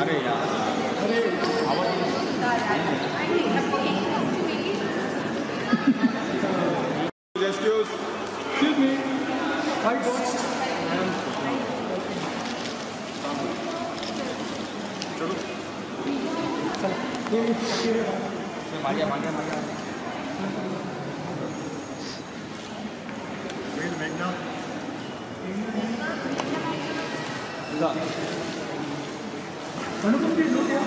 अरे यार Excuse me. Hi, boss. Maria Maria Maria अनुपम जी लो क्या?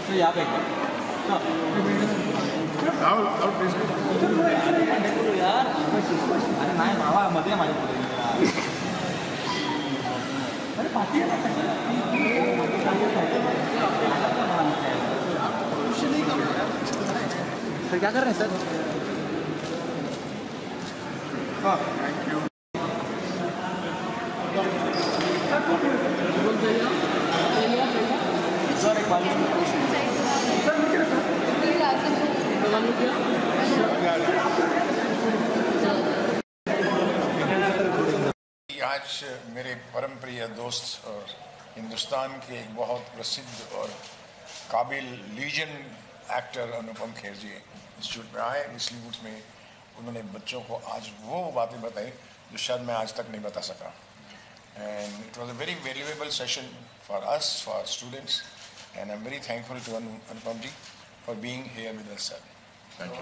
तो यहाँ पे यार अरे नाही मावा मध्ये माझ्या पुढे अरे पार्टी है ना? सर क्या कर रहे हैं सर? हाँ सर एक बात आज मेरे परम प्रिय दोस्त और हिंदुस्तान के एक बहुत प्रसिद्ध और काबिल लीजन एक्टर अनुपम खेर जी इंस्टीट्यूट में आए। इंस्टीट्यूट में उन्होंने बच्चों को आज वो बातें बताई जो शायद मैं आज तक नहीं बता सका। And it was a very valuable session for us, for students, and I am very thankful to Anupam ji for being here with us sir. Thank you.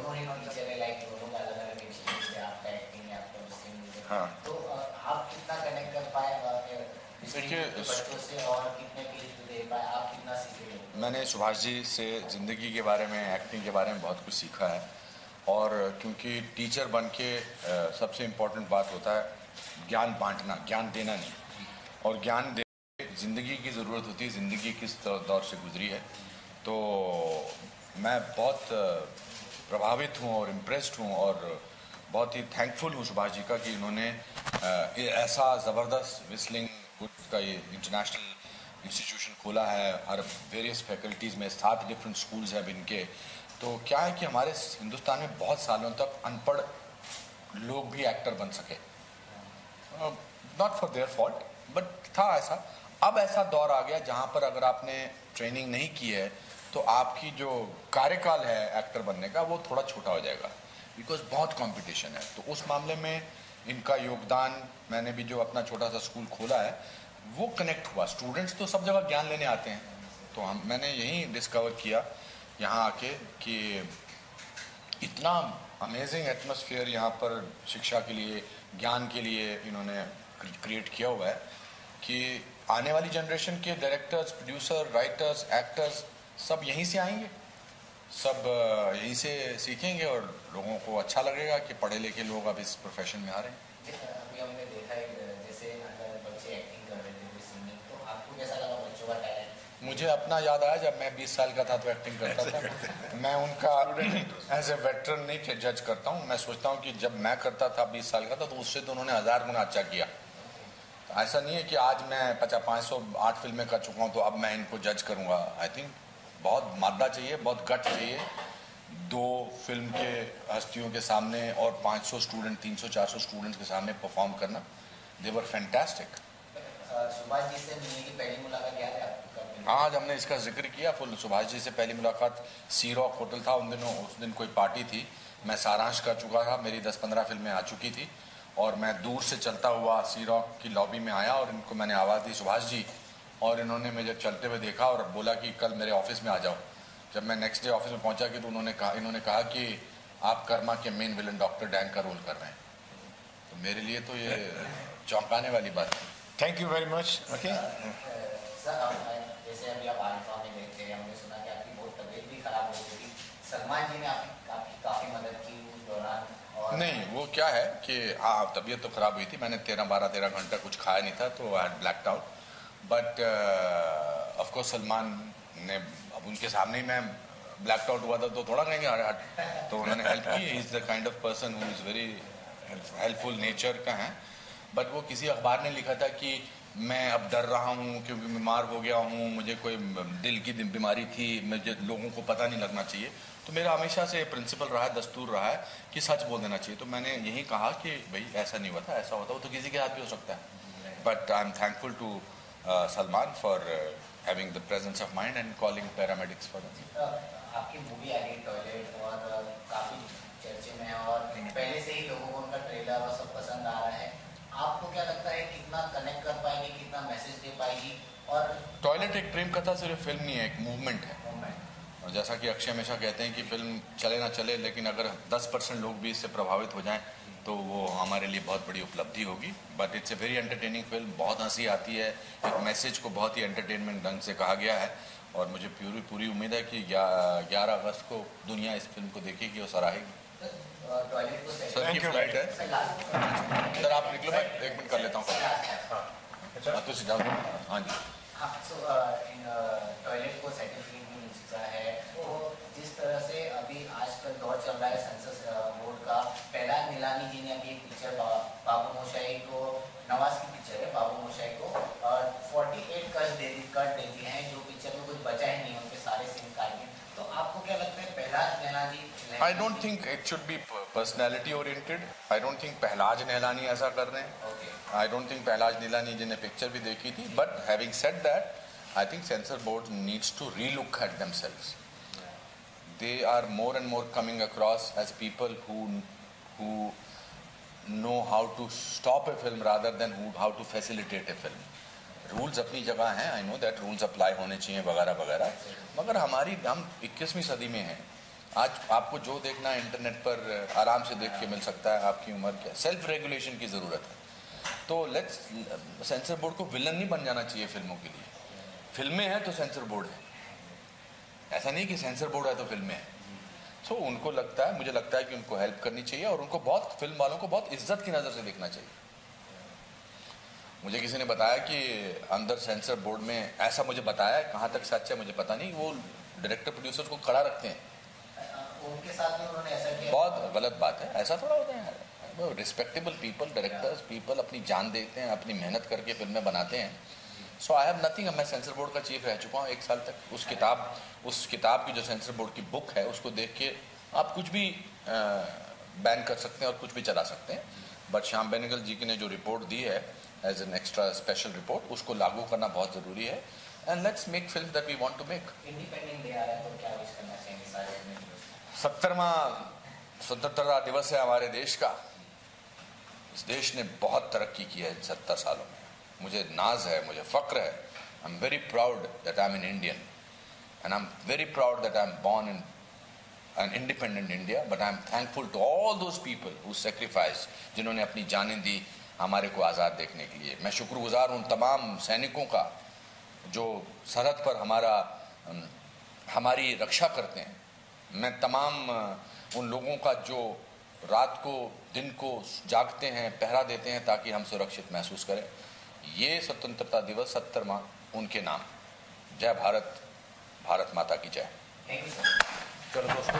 हाँ तो आप कितना कनेक्ट कर पाए देखिए, बच्चों से और कितने क्लिप दे पाए, आप कितना सीखे? मैंने सुभाष जी से ज़िंदगी के बारे में, एक्टिंग के बारे में बहुत कुछ सीखा है। और क्योंकि टीचर बन के सबसे इम्पोर्टेंट बात होता है ज्ञान बांटना, ज्ञान देना नहीं। और ज्ञान दे ज़िंदगी की ज़रूरत होती है, ज़िंदगी किस दौर से गुजरी है। तो मैं बहुत प्रभावित हूँ और इम्प्रेस्ड हूँ और बहुत ही थैंकफुल हूँ सुभाष जी का कि इन्होंने ऐसा ज़बरदस्त विस्लिंग का ये इंटरनेशनल इंस्टीट्यूशन खोला है। हर वेरियस फैकल्टीज़ में 7 डिफरेंट स्कूल्स हैं इनके। तो क्या है कि हमारे हिंदुस्तान में बहुत सालों तक अनपढ़ लोग भी एक्टर बन सके, not for their fault but था ऐसा। अब ऐसा दौर आ गया जहाँ पर अगर आपने ट्रेनिंग नहीं की है तो आपकी जो कार्यकाल है एक्टर बनने का वो थोड़ा छोटा हो जाएगा, बिकॉज बहुत कंपटीशन है। तो उस मामले में इनका योगदान, मैंने भी जो अपना छोटा सा स्कूल खोला है वो कनेक्ट हुआ। स्टूडेंट्स तो सब जगह ज्ञान लेने आते हैं, तो मैंने यही डिस्कवर किया यहाँ आके कि इतना अमेजिंग एटमॉस्फेयर यहाँ पर शिक्षा के लिए, ज्ञान के लिए इन्होंने क्रिएट किया हुआ है कि आने वाली जनरेशन के डायरेक्टर्स, प्रोड्यूसर, राइटर्स, एक्टर्स सब यहीं से आएंगे, सब यहीं से सीखेंगे और लोगों को अच्छा लगेगा कि पढ़े लिखे लोग अब इस प्रोफेशन में आ रहे हैं। अभी हमने देखा है जैसे अगर बच्चे एक्टिंग कर रहे थे, सिंगिंग, तो आपको कैसा लगा बच्चों का टैलेंट? मुझे अपना याद आया जब मैं 20 साल का था तो एक्टिंग करता था। मैं उनका एज ए वेटरन नहीं जज करता हूँ, मैं सोचता हूँ कि जब मैं करता था 20 साल का था तो उससे तो उन्होंने 1000 गुना अच्छा किया। तो ऐसा नहीं है कि आज मैं 508 फिल्में कर चुका हूँ तो अब मैं इनको जज करूँगा। आई थिंक बहुत मादा चाहिए, बहुत गट चाहिए 2 फिल्म के हस्तियों के सामने और 500 स्टूडेंट, 300-400 स्टूडेंट्स के सामने परफॉर्म करना। दे वर फैंटास्टिक। सुभाष जी से मिलने की पहली मुलाकात याद है आपको? आज हमने इसका जिक्र किया। फुल सुभाष जी से पहली मुलाकात सी रॉक होटल था उन दिनों। उस दिन कोई पार्टी थी, मैं सारांश कर चुका था, मेरी 10-15 फिल्में आ चुकी थी और मैं दूर से चलता हुआ सी रॉक की लॉबी में आया और इनको मैंने आवाज़ दी, सुभाष जी, और इन्होंने मुझे चलते हुए देखा और बोला कि कल मेरे ऑफिस में आ जाओ। जब मैं नेक्स्ट डे ऑफिस में पहुंचा कि तो इन्होंने कहा कि आप कर्मा के मेन विलन डॉक्टर डैन का रोल कर रहे हैं। तो मेरे लिए तो ये चौंकाने वाली बात है। Thank you very much. Okay sir, जैसे अभी आप आरिफा में गए थे, हमने सुना कि आपकी बहुत तबीयत भी खराब हो गई थी। सलमान जी ने आपकी काफ़ी मदद की उस दौरान? और नहीं, वो क्या है कि हाँ, तबीयत तो खराब हुई थी, मैंने 12-13 घंटा कुछ खाया नहीं था तो I had blacked out. But of course Salman ने, अब उनके सामने ही मैं ब्लैक आउट हुआ था तो थोड़ा कहेंगे तो उन्होंने हेल्प की। He is the kind of person who is very helpful nature का है। बट वो किसी अखबार ने लिखा था कि मैं अब डर रहा हूँ क्योंकि बीमार हो गया हूँ, मुझे कोई दिल की बीमारी थी, मुझे लोगों को पता नहीं लगना चाहिए। तो मेरा हमेशा से प्रिंसिपल रहा है, दस्तूर रहा है कि सच बोल देना चाहिए। तो मैंने यही कहा कि भाई ऐसा नहीं हुआ था, ऐसा होता वो तो किसी के हाथ भी हो सकता है। But I am thankful to Salman for having the presence of mind and calling paramedics for आपकी मूवी आ रही है टॉयलेट और काफ़ी चर्चे में है और पहले से ही लोगों को उनका ट्रेलर और सब पसंद आ रहा है। आपको क्या लगता है कितना कनेक्ट कर पाएगी, कितना मैसेज दे पाएगी? और टॉयलेट एक प्रेम कथा सिर्फ फिल्म नहीं है, एक मूवमेंट है। और जैसा कि अक्षय हमेशा कहते हैं कि फिल्म चले ना चले, लेकिन अगर 10% लोग भी इससे प्रभावित हो जाएं तो वो हमारे लिए बहुत बड़ी उपलब्धि होगी। But it's a very entertaining film, बहुत हंसी आती है, एक मैसेज को बहुत ही एंटरटेनमेंट ढंग से कहा गया है। और मुझे पूरी उम्मीद है कि 11 अगस्त को दुनिया इस फिल्म को देखेगी और सराहेगी। टॉयलेट को सर की फ्लाइट है सर, आप निकलो, मैं 1 मिनट कर लेता हूँ। हाँ तो जाओ। हाँ जी। हाँ, सो टॉयलेट को सर्टिफिकेट भी मिल चुका है। तो जिस तरह से अभी आजकल दौर चल रहा है सेंसर बोर्ड का, पहला नीलानी जी ने अभी एक पिक्चर बाबू मोशाई को, नवाज की पिक्चर है, बाबू मोशाई को 48 कट दे दिए हैं, जो पिक्चर में कुछ बचा ही नहीं, उनके सारे सीन काट दिए। तो आपको क्या लगता है Pahlaj Nihalani? I don't think it should be personality oriented. I don't think Pahlaj Nihalani ऐसा कर रहे हैं। I don't think Pahlaj Nilani जिन्हें पिक्चर भी देखी थी। But having said that, I think censor board needs to relook at themselves. They are more and more coming across as people who know how to stop a film rather than how to facilitate a film. Rules अपनी जगह हैं, I know that rules apply होने चाहिए वगैरह वगैरह, मगर हम 21वीं सदी में हैं। आज आपको जो देखना है इंटरनेट पर आराम से देख के मिल सकता है। आपकी उम्र क्या, सेल्फ रेगुलेशन की ज़रूरत है। तो लेट्स, सेंसर बोर्ड को विलन नहीं बन जाना चाहिए फिल्मों के लिए। फिल्में हैं तो सेंसर बोर्ड है, ऐसा नहीं कि सेंसर बोर्ड है तो फिल्में हैं। सो उनको लगता है, मुझे लगता है कि उनको हेल्प करनी चाहिए और उनको बहुत, फिल्म वालों को बहुत इज्जत की नज़र से देखना चाहिए। मुझे किसी ने बताया कि अंदर सेंसर बोर्ड में, ऐसा मुझे बताया है, कहाँ तक सच है मुझे पता नहीं, वो डायरेक्टर प्रोड्यूसर को खड़ा रखते हैं। उनके साथ में उन्होंने ऐसा किया, बहुत गलत बात है, ऐसा थोड़ा होता है। वो रिस्पेक्टेबल पीपल, डायरेक्टर्स पीपल अपनी जान देते हैं, अपनी मेहनत करके फिल्में बनाते हैं। सो आई हैव नथिंग। मैं सेंसर बोर्ड का चीफ रह चुका हूँ 1 साल तक। उस किताब की जो सेंसर बोर्ड की बुक है, उसको देख के आप कुछ भी बैन कर सकते हैं और कुछ भी चला सकते हैं। बट श्याम बेनेगल जी की ने जो रिपोर्ट दी है as an extra special report, उसको लागू करना बहुत ज़रूरी है। And let's make film that we want to make. Independent day आ रहा है तो क्या विश करना चाहेंगे सारे? 70वां स्वतंत्रता दिवस है हमारे देश का। इस देश ने बहुत तरक्की की है इन 70 सालों में। मुझे नाज है, मुझे फ़ख्र है। I am very proud that I am an Indian and I am very proud that I am born in an independent India. But I am thankful to all those people who sacrifice, जिन्होंने अपनी जानें दी हमारे को आज़ाद देखने के लिए। मैं शुक्रगुजार उन तमाम सैनिकों का जो सरहद पर हमारी रक्षा करते हैं। मैं तमाम उन लोगों का जो रात को दिन को जागते हैं, पहरा देते हैं ताकि हम सुरक्षित महसूस करें। ये स्वतंत्रता दिवस 70वां उनके नाम। जय भारत, भारत माता की जय। Thank you sir. चलो दोस्तों।